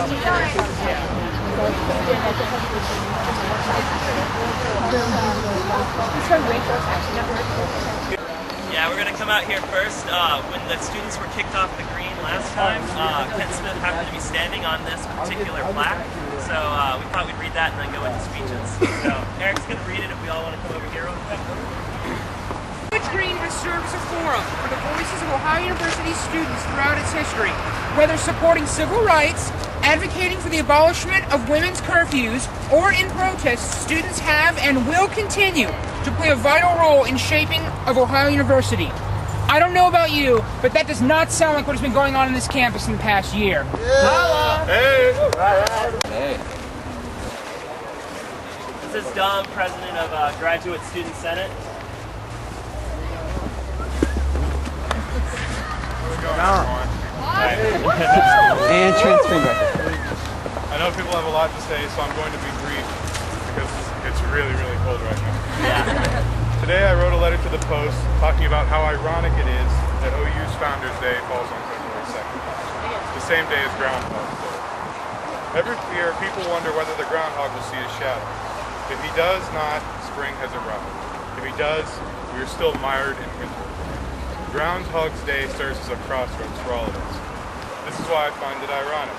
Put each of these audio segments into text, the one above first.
Yeah, we're going to come out here first. When the students were kicked off the green last time, Ken Smith happened to be standing on this particular plaque. So we thought we'd read that and then go into speeches. So Eric's going to read it if we all want to come over here real quick. Green has served as a forum for the voices of Ohio University students throughout its history. Whether supporting civil rights, advocating for the abolishment of women's curfews, or in protests, students have and will continue to play a vital role in shaping of Ohio University. I don't know about you, but that does not sound like what has been going on this campus in the past year. Yeah. Hey. This is Dom, president of Graduate Student Senate. And transferring back. I know people have a lot to say, so I'm going to be brief because it's really, really cold right now. Yeah. Today I wrote a letter to the Post talking about how ironic it is that OU's Founders Day falls on February 2nd, the same day as Groundhog Day. Every year, people wonder whether the groundhog will see his shadow. If he does not, spring has arrived. If he does, we are still mired in winter. Groundhog's Day serves as a crossroads for all of us. This is why I find it ironic,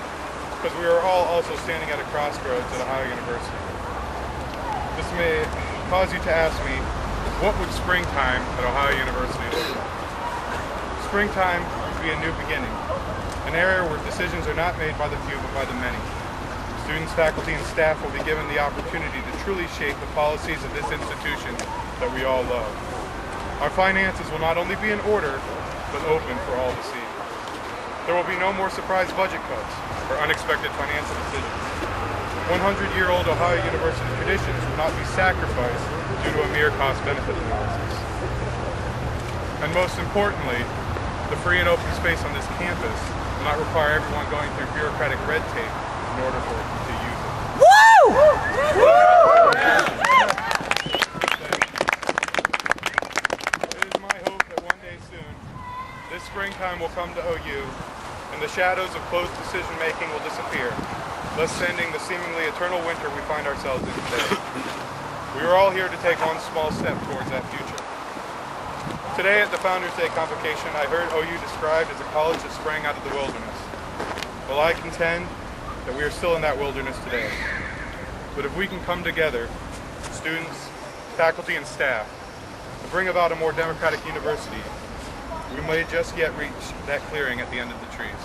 because we are all also standing at a crossroads at Ohio University. This may cause you to ask me, what would springtime at Ohio University look like? Springtime would be a new beginning, an area where decisions are not made by the few but by the many. Students, faculty, and staff will be given the opportunity to truly shape the policies of this institution that we all love. Our finances will not only be in order, but open for all to see. There will be no more surprise budget cuts or unexpected financial decisions. 100-year-old Ohio University traditions will not be sacrificed due to a mere cost-benefit analysis. And most importantly, the free and open space on this campus will not require everyone going through bureaucratic red tape in order for it to use it. Woo! This springtime will come to OU, and the shadows of closed decision-making will disappear, thus ending the seemingly eternal winter we find ourselves in today. We are all here to take one small step towards that future. Today at the Founders Day convocation, I heard OU described as a college that sprang out of the wilderness. Well, I contend that we are still in that wilderness today. But if we can come together, students, faculty, and staff, to bring about a more democratic university, we may just yet reach that clearing at the end of the trees.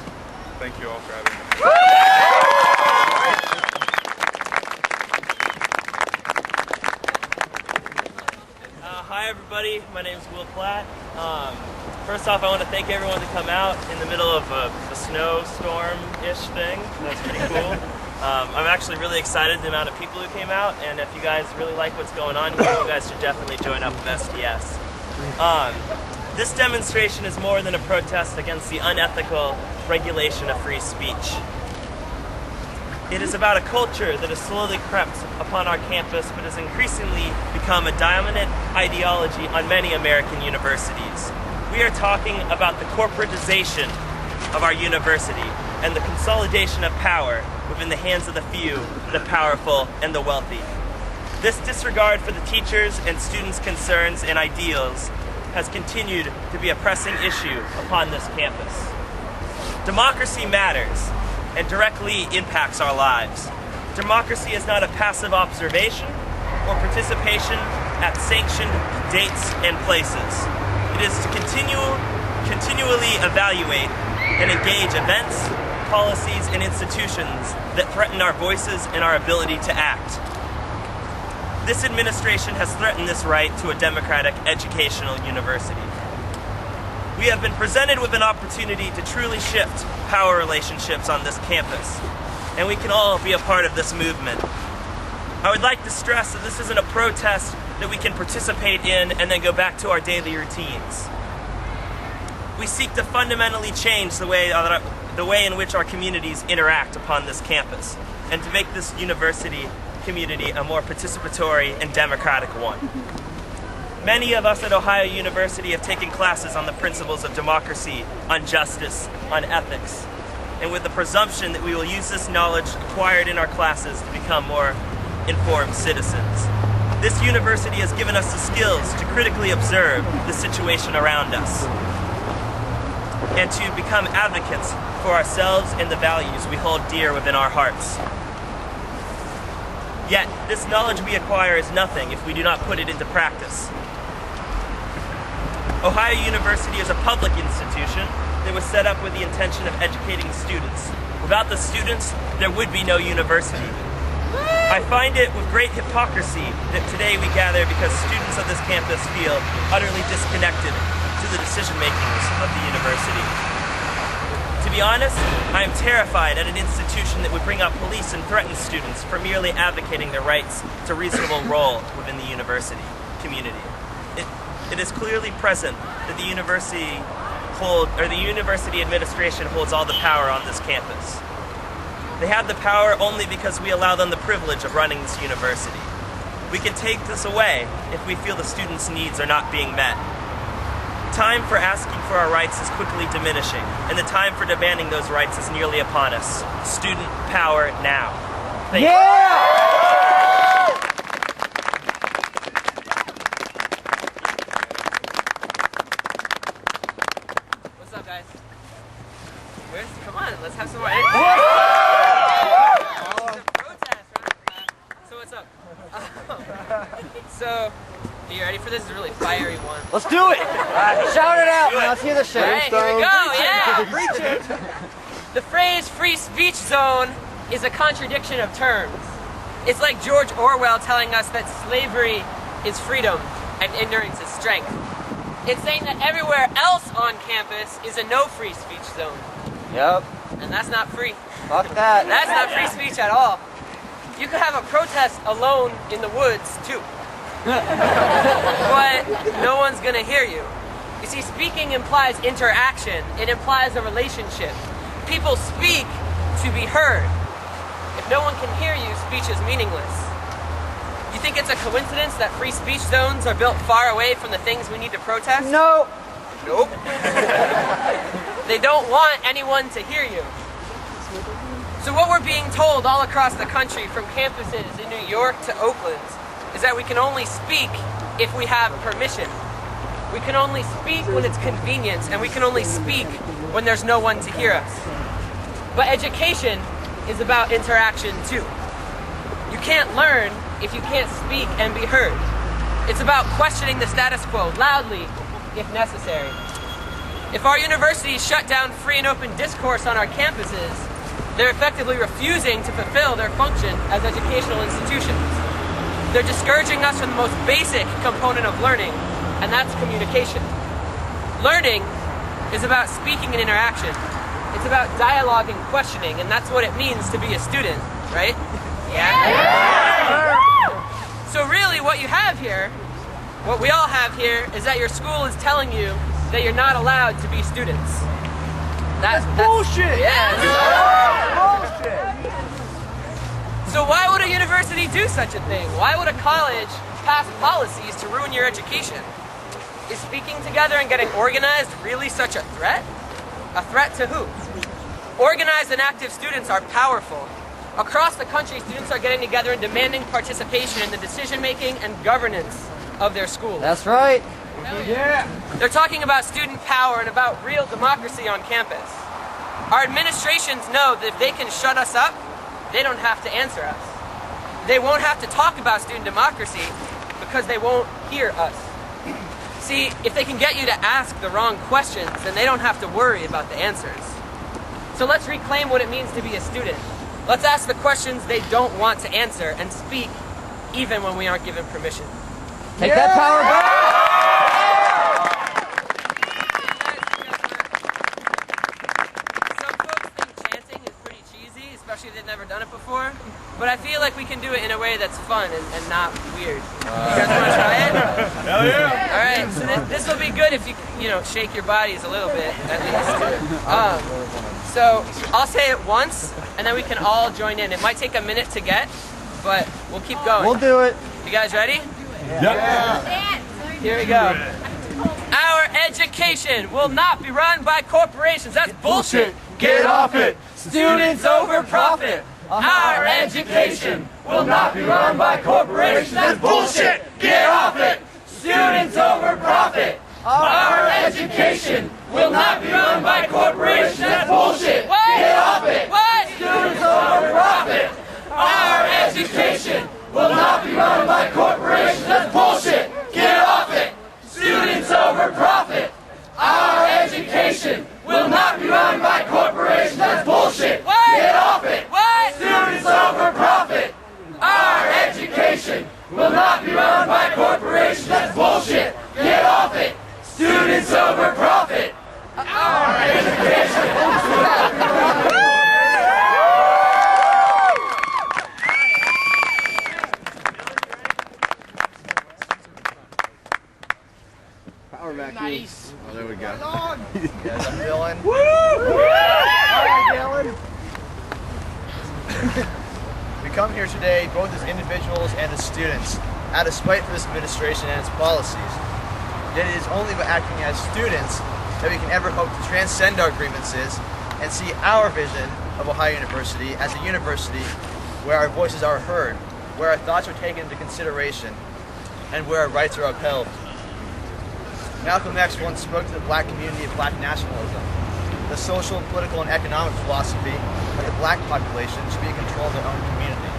Thank you all for having me. Hi everybody, my name is Will Platt. First off, I want to thank everyone to come out in the middle of a snowstorm-ish thing. That's pretty cool. I'm actually really excited the amount of people who came out, and if you guys really like what's going on here, you guys should definitely join up with SDS. This demonstration is more than a protest against the unethical regulation of free speech. It is about a culture that has slowly crept upon our campus but has increasingly become a dominant ideology on many American universities. We are talking about the corporatization of our university and the consolidation of power within the hands of the few, the powerful, and the wealthy. This disregard for the teachers' and students' concerns and ideals has continued to be a pressing issue upon this campus. Democracy matters and directly impacts our lives. Democracy is not a passive observation or participation at sanctioned dates and places. It is to continually evaluate and engage events, policies, and institutions that threaten our voices and our ability to act. This administration has threatened this right to a democratic educational university. We have been presented with an opportunity to truly shift power relationships on this campus, and we can all be a part of this movement. I would like to stress that this isn't a protest that we can participate in and then go back to our daily routines. We seek to fundamentally change the way in which our communities interact upon this campus, and to make this university community a more participatory and democratic one. Many of us at Ohio University have taken classes on the principles of democracy, on justice, on ethics, and with the presumption that we will use this knowledge acquired in our classes to become more informed citizens. This university has given us the skills to critically observe the situation around us and to become advocates for ourselves and the values we hold dear within our hearts. Yet, this knowledge we acquire is nothing if we do not put it into practice. Ohio University is a public institution that was set up with the intention of educating students. Without the students, there would be no university. I find it with great hypocrisy that today we gather because students of this campus feel utterly disconnected to the decision makings of the university. To be honest, I am terrified at an institution that would bring out police and threaten students for merely advocating their rights to reasonable role within the university community. It is clearly present that the university administration holds all the power on this campus. They have the power only because we allow them the privilege of running this university. We can take this away if we feel the students' needs are not being met. Time for asking for our rights is quickly diminishing, and the time for demanding those rights is nearly upon us. Student power now. Thank you. What's up, guys? Come on, let's have some more. So what's up? So, are you ready for this? This is a really fiery one. Let's do it! Shout it out, man. Let's hear the shit. All right, here we go, yeah! The phrase free speech zone is a contradiction of terms. It's like George Orwell telling us that slavery is freedom and ignorance is strength. It's saying that everywhere else on campus is a no free speech zone. Yep. And that's not free. Fuck that. That's not free speech at all. You could have a protest alone in the woods, too. But no one's gonna hear you. You see, speaking implies interaction. It implies a relationship. People speak to be heard. If no one can hear you, speech is meaningless. You think it's a coincidence that free speech zones are built far away from the things we need to protest? No. Nope. They don't want anyone to hear you. So what we're being told all across the country, from campuses in New York to Oakland, is that we can only speak if we have permission. We can only speak when it's convenient, and we can only speak when there's no one to hear us. But education is about interaction too. You can't learn if you can't speak and be heard. It's about questioning the status quo loudly if necessary. If our universities shut down free and open discourse on our campuses, they're effectively refusing to fulfill their function as educational institutions. They're discouraging us from the most basic component of learning, and that's communication. Learning is about speaking and interaction. It's about dialogue and questioning, and that's what it means to be a student, right? Yeah. So really what you have here, what we all have here, is that your school is telling you that you're not allowed to be students. That's bullshit! Yeah. Bullshit! So why would a university do such a thing? Why would a college pass policies to ruin your education? Is speaking together and getting organized really such a threat? A threat to who? Organized and active students are powerful. Across the country, students are getting together and demanding participation in the decision-making and governance of their schools. That's right. Yeah. They're talking about student power and about real democracy on campus. Our administrations know that if they can shut us up, they don't have to answer us. They won't have to talk about student democracy because they won't hear us. See, if they can get you to ask the wrong questions, then they don't have to worry about the answers. So let's reclaim what it means to be a student. Let's ask the questions they don't want to answer and speak even when we aren't given permission. Take that power back! Some folks think chanting is pretty cheesy, especially if they've never done it before. But I feel like we can do it in a way that's fun and not weird. You guys want to try it? Hell yeah! Alright, so this will be good if you know, shake your bodies a little bit, at least. So, I'll say it once, and then we can all join in. It might take a minute to get, but we'll keep going. We'll do it. You guys ready? Yep. Here we go. Our education will not be run by corporations. That's bullshit. Get off it! Students over profit! Our education will not be run by corporations. That's bullshit! Get off it! Students over profit! Our education will not be run by corporations. That's bullshit! Get off it! Students over profit! Our education will not be run by corporations. That's bullshit! Get off it! Students over profit! Our education will not be run by corporations. That's bullshit! Get off it! Students over profit! Our education will not be run by corporations. That's bullshit! Get off it! Students over profit! Our education will not be run by Power vacuum. Nice. Oh, there we go. Yes, I'm feeling. Dylan. We come here today both as individuals and as students, out of spite for this administration and its policies. Yet it is only by acting as students that we can ever hope to transcend our grievances and see our vision of Ohio University as a university where our voices are heard, where our thoughts are taken into consideration, and where our rights are upheld. Malcolm X once spoke to the black community of black nationalism, the social, political, and economic philosophy that the black population should be in control of their own community,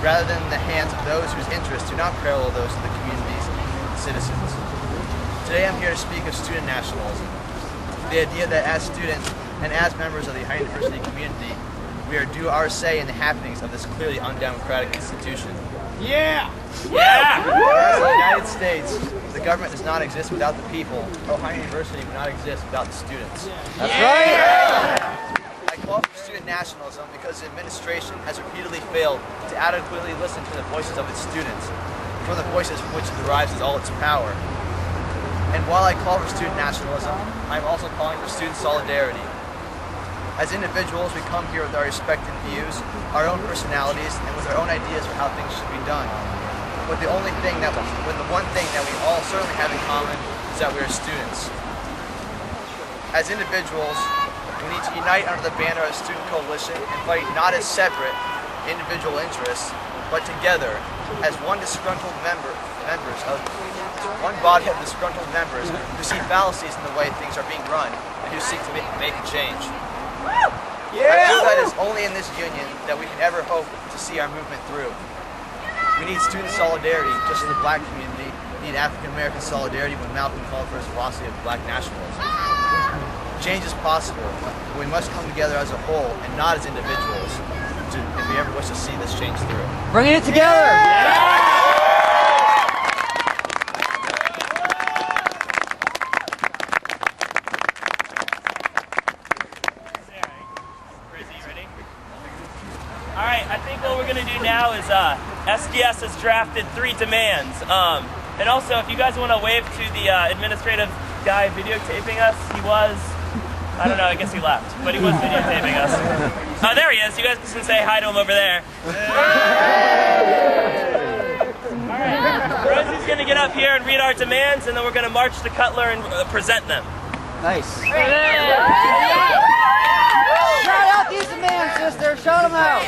rather than in the hands of those whose interests do not parallel those of the community's citizens. Today I'm here to speak of student nationalism, the idea that as students and as members of the Ohio University community, we are due our say in the happenings of this clearly undemocratic institution. Yeah. As the United States, the government does not exist without the people. Ohio University would not exist without the students. That's right. I call for student nationalism because the administration has repeatedly failed to adequately listen to the voices of its students, from the voices from which it derives all its power. And while I call for student nationalism, I'm also calling for student solidarity. As individuals, we come here with our respective views, our own personalities, and with our own ideas for how things should be done. But the one thing that we all certainly have in common is that we are students. As individuals, we need to unite under the banner of Student Coalition and fight not as separate individual interests, but together as one body of disgruntled members who see fallacies in the way things are being run and who seek to make a change. I feel that it's only in this union that we can ever hope to see our movement through. We need student solidarity, just as the black community need African American solidarity when Malcolm called for his philosophy of black nationalism. Change is possible, but we must come together as a whole and not as individuals if we ever wish to see this change through. Bringing it together. Alright, I think what we're going to do now is SDS has drafted 3 demands. And also, if you guys want to wave to the administrative guy videotaping us, I don't know, I guess he left, but he was videotaping us. There he is, you guys can say hi to him over there. Alright, Rosie's going to get up here and read our demands, and then we're going to march to Cutler and present them. Nice. Shout out these demands, sister. Shout them out.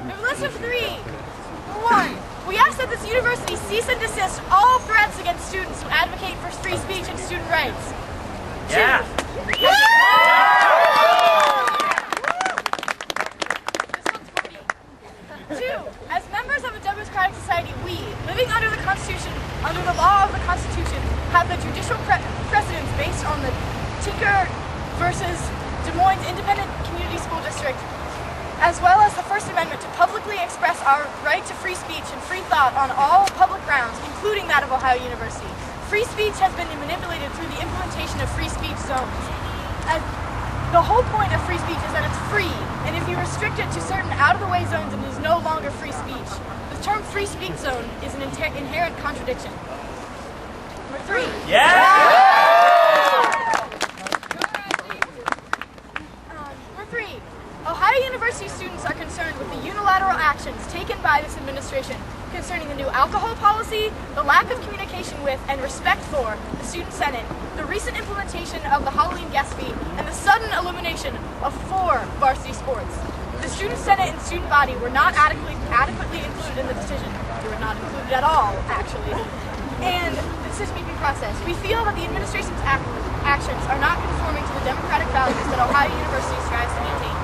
We have a list of 3. 1. We ask that this university cease and desist all threats against students who advocate for free speech and student rights. Yeah. 2. As members of a democratic society, we, living under the Constitution, under the law of the Constitution, have the judicial precedents based on the Tinker versus Des Moines Independent Community School District, as well as the First Amendment, to publicly express our right to free speech and free thought on all public grounds, including that of Ohio University. Free speech has been manipulated through the implementation of free speech zones. The whole point of free speech is that it's free, and if you restrict it to certain out-of-the-way zones, it is no longer free speech. The term free speech zone is an inherent contradiction. Number 3. Number 3. Ohio University students are concerned with the unilateral actions taken by this administration concerning the new alcohol policy, the lack of communication with and respect for the Student Senate, the recent implementation of the Halloween guest fee, and the sudden elimination of 4 varsity sports. The Student Senate and student body were not adequately included in the decision. They were not included at all, actually. And the decision-making process. We feel that the administration's actions are not conforming to the democratic values that Ohio University strives to maintain.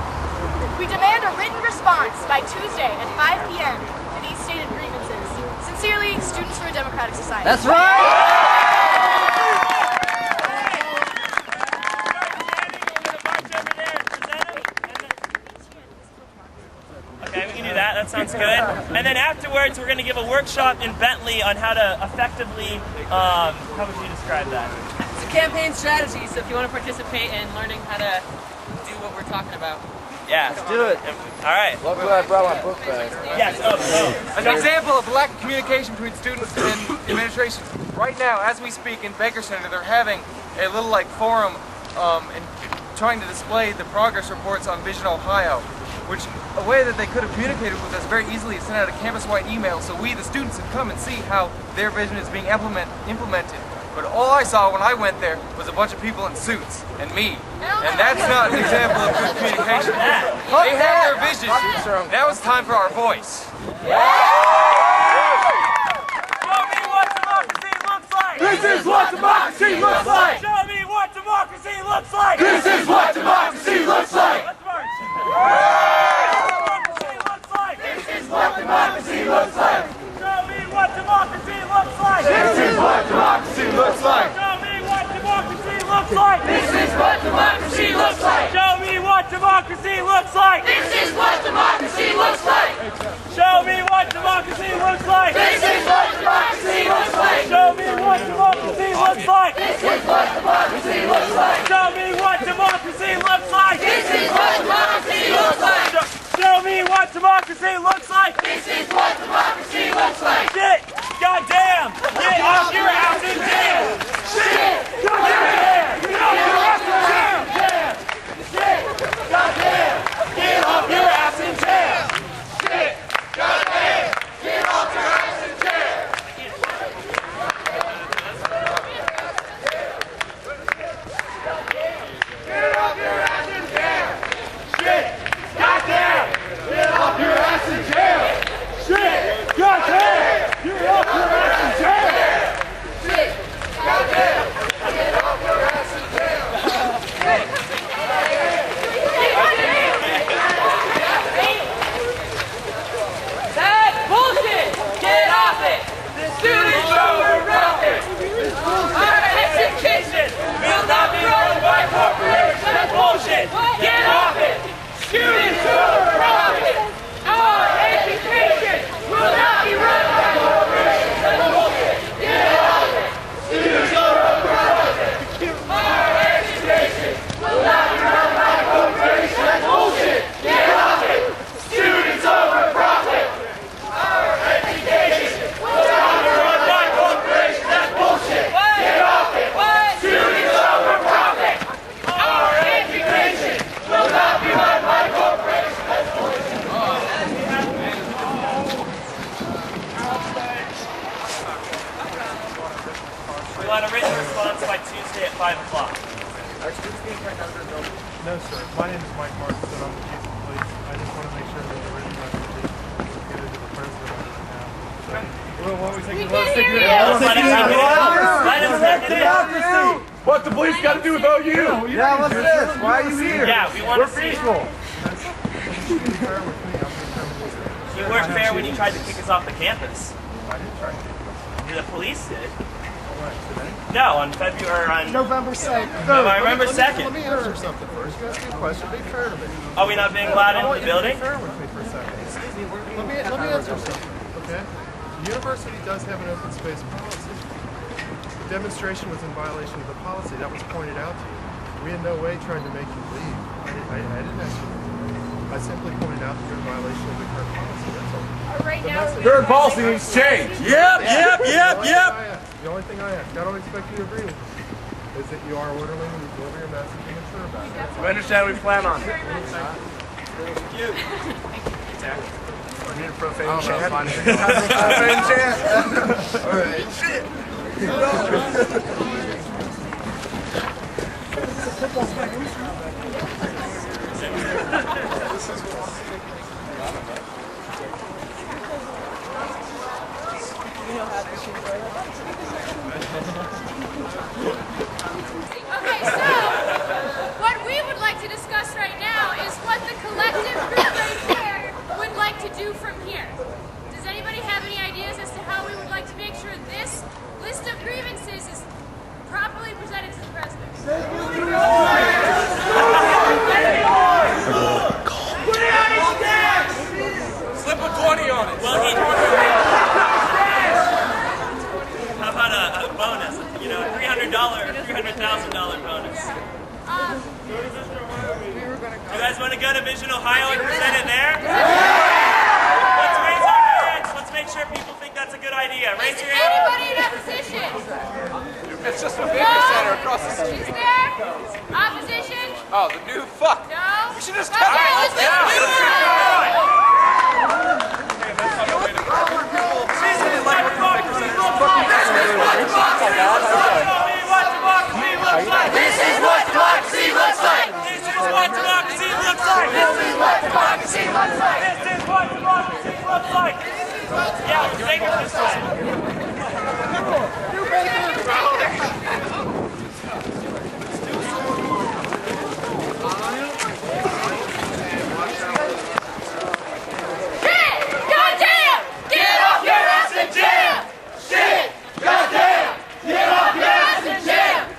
We demand a written response by Tuesday at 5 p.m. to these stated grievances. Sincerely, Students for a Democratic Society. That's right! Okay, we can do that. That sounds good. And then afterwards, we're going to give a workshop in Bentley on how to effectively, how would you describe that? It's a campaign strategy, so if you want to participate in learning how to do what we're talking about. Yeah. Let's do it. All right. Luckily I brought my book bag. Yes. An example of lack of communication between students and administration. Right now, as we speak in Baker Center, they're having a little forum and trying to display the progress reports on Vision Ohio, which a way that they could have communicated with us very easily is send out a campus-wide email so we, the students, can come and see how their vision is being implemented. But all I saw when I went there was a bunch of people in suits and me. And that's not an example of good communication. They had their vision. Now it's time for our voice. Show me what democracy looks like. This is what democracy looks like. Show me what democracy looks like. This is what democracy looks like. Let's march. This is what democracy looks like. Show me what democracy looks like. This is what democracy looks like. Show me what democracy looks like. This is what democracy looks like. Show me what democracy looks like. This is what democracy looks like. Show me what democracy looks like. This is what democracy looks like. Show me what democracy looks like. This is what democracy looks like. Show me what democracy looks like. This is what democracy looks like. Show me what democracy looks like. This is what democracy looks like. Shit! Goddamn! Get off your ass and jail! Shit! Goddamn! Get off your ass and jail! Shit! Goddamn! Get off your ass and jail! Shit! Goddamn! Get off your ass and jail! Get off your ass and jail! Shit! Goddamn! Get off your ass and jail! Shit! Goddamn! Get off your ass and jail! Shit! Goddamn! Get off your ass and jail! That's bullshit! Get off it! The students overrun it! Our education will not be run by corporations! That's bullshit! Get off it! Students overrun it! Our education will not be run by corporations! That's bullshit! Get off it! Students overrun it! Our education will not be run by corporations! That's bullshit! Get off it! Students over profit! Our education will not be run by corporations! That's bullshit! Get off it! Students over profit! Our education will not be run by corporations! That's bullshit! We want a written response by Tuesday at 5 o'clock. No, sir. My name is Mike Martin, and I'm the chief of police. I just want to make sure that the written representation is given to the president of the town. Well, what was thinking? Let us What the police got to do with OU? Yeah, what's this? Why are you here? Yeah, we want to see. Peaceful. You weren't fair when you tried to kick us off the campus. I didn't try to do The police did. what today? No, on February, November 2nd. November 2nd. Let me answer something first. You asked me a question. Be fair to me. Are we not being allowed into the building? Be fair with me for a second. Let me answer something, okay? The university does have an open space policy. The demonstration was in violation of the policy. That was pointed out to you. We in no way tried to make you leave. I didn't ask you to leave. I simply pointed out that you're in violation of the current policy. That's all. Right now, Third policy needs change. Yep. The only thing I ask, I don't expect you to agree with me, is that you are orderly and you deliver your message and mature about it. We understand we plan on it. You need a profane chant? Profane chant. Alright. Shit! Okay, so what we would like to discuss right now is what the collective group right here would like to do from here. Does anybody have any ideas as to how we would like to make sure this list of grievances is properly presented to the president? Slip a 20 on it. Well, how about a bonus? You know, a $300,000 bonus. You guys want to go to Vision Ohio and present it there? Let's raise our hands. Let's make sure people think that's a good idea. Raise your hand. Anybody in opposition? It's just a Baker Center across the street. Is there? Opposition? Oh, the new fuck. No? We should just Okay, let's do it. This is what democracy looks like. This is what democracy looks like. This is what democracy looks like. This is what democracy looks like. Yeah, take it this way. Goddamn! Get off your ass and jam! Shit! Goddamn! Get off your ass and jam!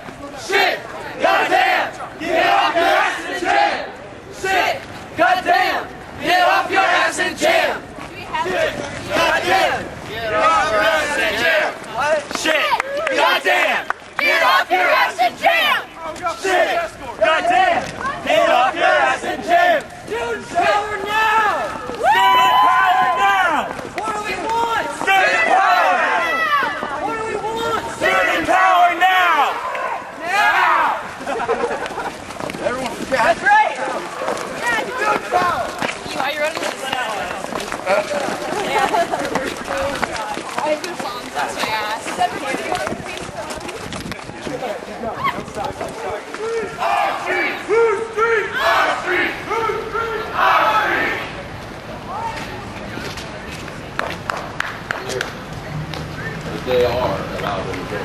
Shit! Goddamn! Get off your ass and jam! Shit! Goddamn! Get off your ass and jam! Shit! Goddamn! Get off your ass and jam! Shit! Goddamn! Get off your ass and jam! Shit! Goddamn! Get off your ass and jam! Student power now! Student power now! What do we want? Student power! What do we want? Student power now! Now! That's right! Student power! Are you ready? I do songs, that's my ass. Is everybody on the page? Our street! Whose street? Our street! Whose street? Our street! They are allowed to go.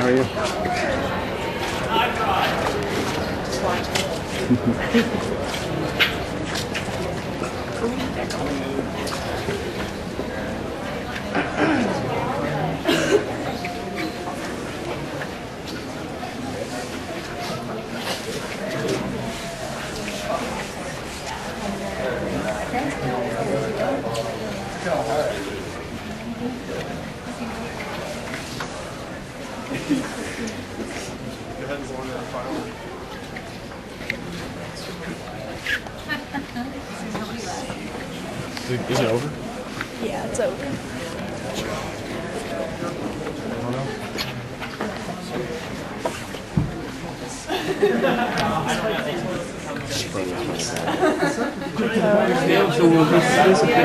How are you? Is it over? Yeah, it's over.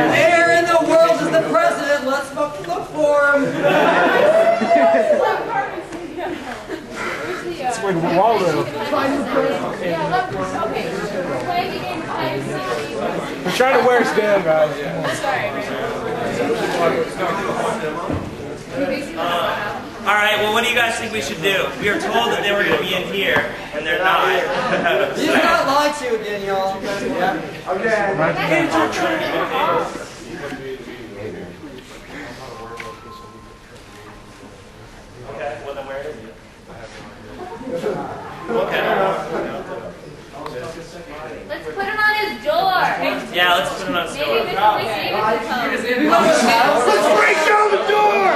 Where in the world is the president? Let's fucking look for him. It's like Waldo. We're trying to wear us down, guys. All right, well, what do you guys think we should do? We were told that they were going to be in here, and they're not. You just got lied to again, y'all. Yeah. Okay. Okay, well then where is it? Let's put it on his door. Yeah, let's put it on his door. Maybe this will save it. Let's break down the door!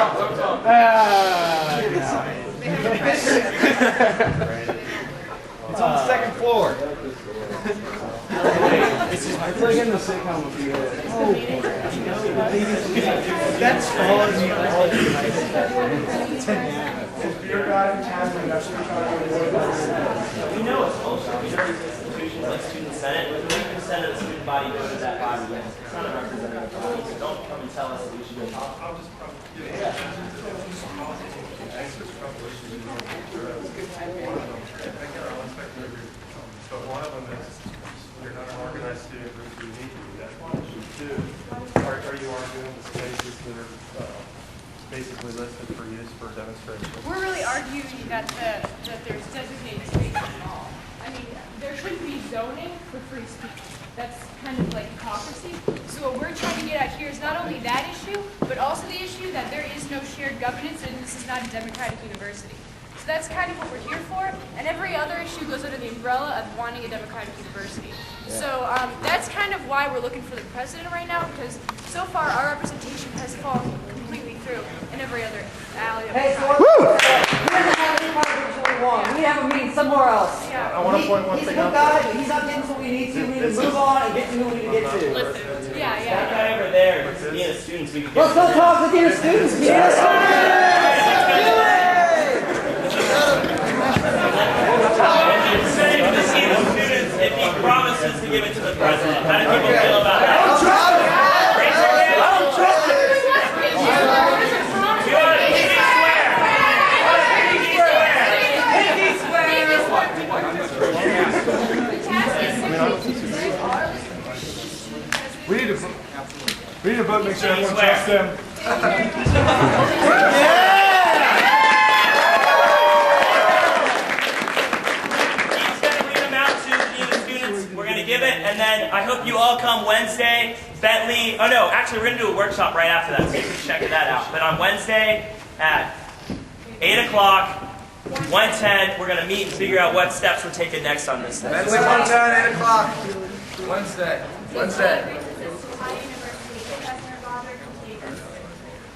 It's on the second floor. It's like in the sitcom with you. That's all you We know it's bullshit. We know these institutions like Student Senate, 3% of the student body go to that body. It's not a representative body, so don't come and tell us that we should go talk. I'll just probably but one of them is you're not an organized student group, so you need to do that. Two, are you arguing the spaces that are basically listed for use for demonstration? We're really arguing that there's designated space in the mall. I mean, there shouldn't be zoning for free speech. That's kind of like hypocrisy. So what we're trying to get at here is not only that issue, but also the issue that there is no shared governance and this is not a democratic university. So that's kind of what we're here for, and every other issue goes under the umbrella of wanting a democratic university. So that's kind of why we're looking for the president right now, because so far our representation has fallen completely through in every other alley of Hey, so the we have a meeting somewhere else. I want to point one He's a thing good out. guy, but he's not getting to what we need to. We need to move on and get to who we need to get to. Yeah, That yeah. guy over there, if it's being a student, we could get Let's go talk to the students. if he promises to give it to the president. How do people feel about that? Raise your hand. You want to We need to vote, make sure everyone trusts them. Give it, and then I hope you all come Wednesday. Bentley, oh no, actually we're going to do a workshop right after that, so you can check that out. But on Wednesday at 8 o'clock, 1:10, we're going to meet and figure out what steps we're taking next on this thing. Wednesday, 1:10, 8 o'clock. Wednesday.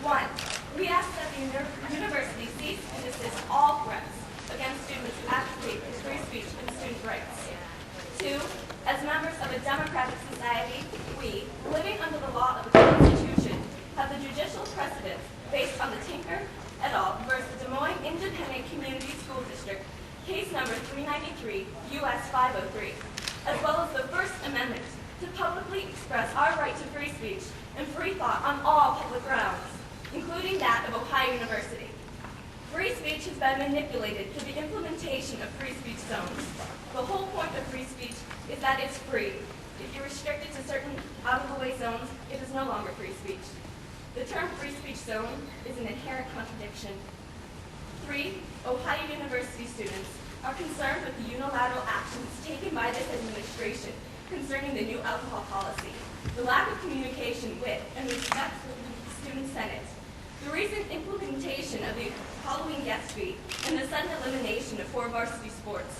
One, we ask that the university cease and desist all threats against students who advocate for free speech and student rights. Two, as members of a democratic society, we, living under the law of the Constitution, have the judicial precedent based on the Tinker et al. Versus Des Moines Independent Community School District, case number 393, U.S. 503, as well as the First Amendment to publicly express our right to free speech and free thought on all public grounds, including that of Ohio University. Free speech has been manipulated through the implementation of free speech zones. The whole point of free speech is that it's free. If you restrict it to certain out-of-the-way zones, it is no longer free speech. The term free speach zone is an inherent contradiction. 3, Ohio University students are concerned with the unilateral actions taken by this administration concerning the new alcohol policy, the lack of communication with and respect for the Student Senate, the recent implementation of the Halloween guest fee, and the sudden elimination of 4 varsity sports.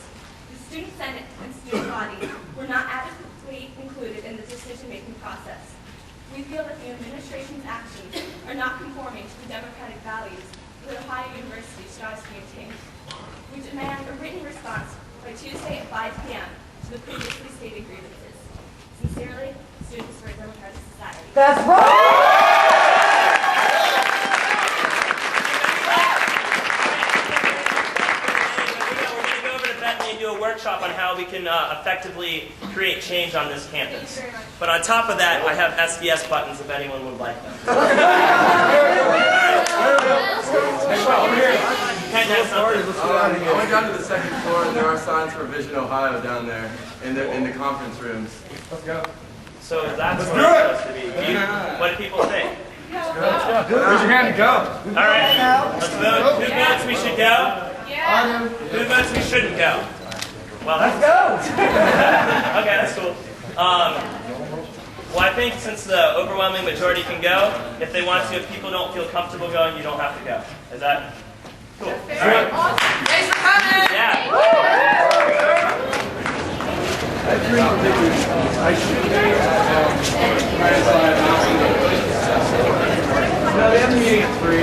The Student Senate and student body were not adequately included in the decision-making process. We feel that the administration's actions are not conforming to the democratic values that Ohio University strives to maintain. We demand a written response by Tuesday at 5 p.m. to the previously stated grievances. Sincerely, Students for a Democratic Society. That's right! Do a workshop on how we can effectively create change on this campus. But on top of that, I have SDS buttons if anyone would like them. I went down to the second floor and there are signs for Vision Ohio down there in the conference rooms. Let's go. So that's what it's supposed to be. What do people think? Let's go. Raise your hand and go. All right. Let's vote. Who votes we should go? Yeah. Who votes we shouldn't go? Well, Let's go! Okay, that's cool. Well, I think since the overwhelming majority can go, if they want to, if people don't feel comfortable going, you don't have to go. Is that cool? All right. Thanks for coming! Yeah. No, they have a meeting at 3.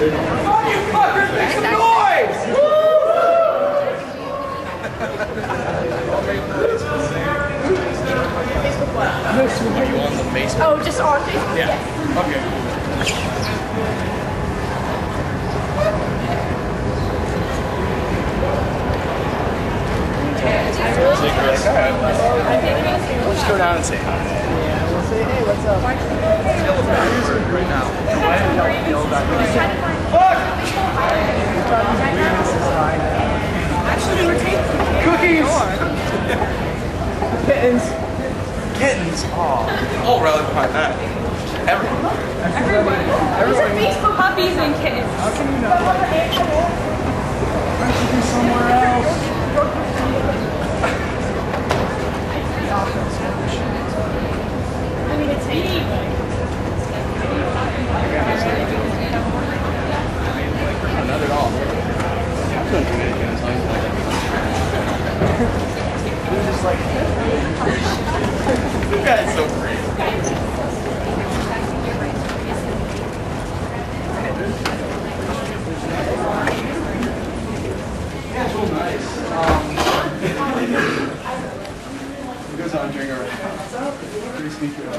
You fuckers make some noise! Are you on the Facebook? Oh, just on Facebook? Yeah. Okay. Let's go down and say hi. Yeah, we'll say, hey, what's up? Right now. Actually, we're taking Cookies! Kittens. Kittens. All rally behind that. Everyone. These are Facebook puppies and kittens. How can you not like it? Why should be somewhere else? I mean, it's me. Not at all. I'm doing Dominican as long as You're just like, you guys are so great. Yeah, it's real nice. It goes on during our pretty sneaky. Go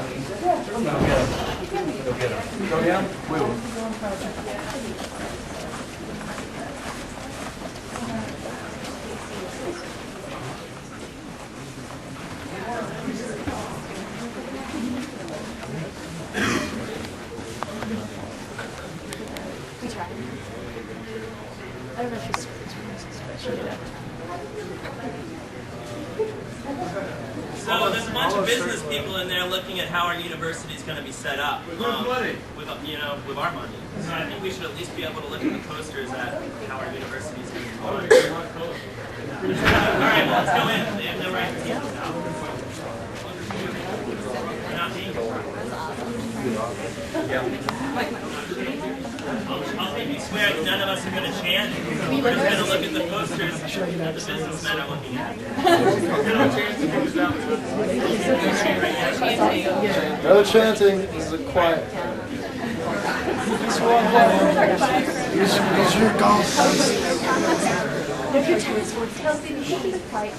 get him. Go get him? We will. We tried. I don't know if she's So there's a bunch of business people in there looking at how our university is going to be set up. With money. With our money. So I think we should at least be able to look at the posters at how our university is going to be run. All right, well, let's go in. They have no right to teach us now. We're not being I'll make you swear that none of us are going to chant. We're just going to look at the posters that the businessmen are looking at. No chanting. This is a quiet. Use your golf. If your tennis works, Kelsey, you should be quiet.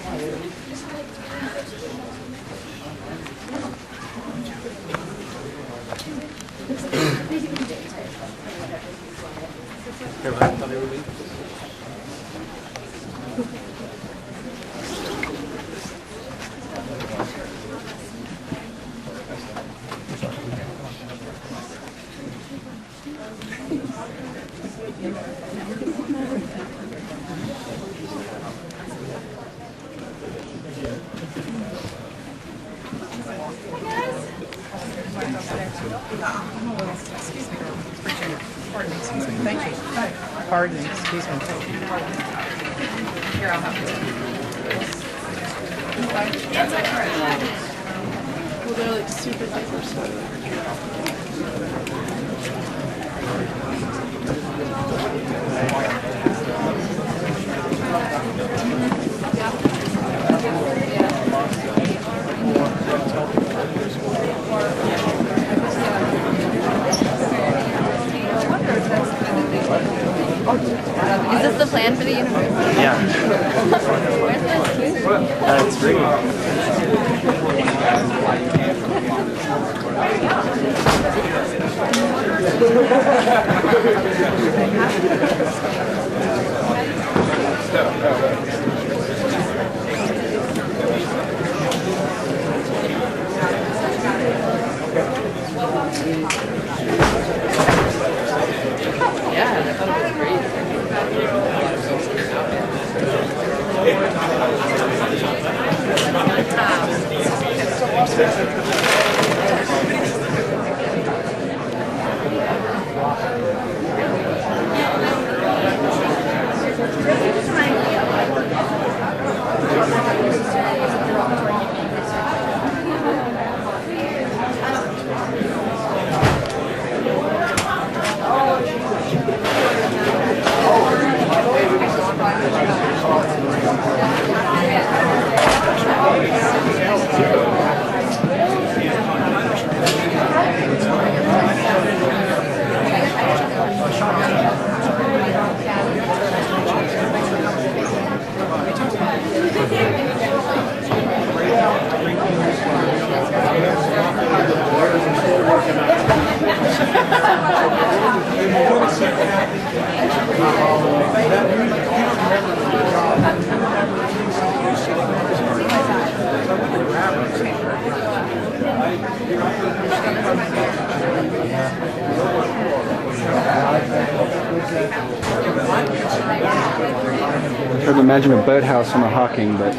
Excuse me. Pardon me, excuse me. Thank you. Pardon me, excuse me. Here, I'll have it. Well, they're like super duper slow. Is this the plan for the university? Yeah. Where's the It's free. Yeah, I thought it was great. I tried to imagine a boathouse on a Hawking, but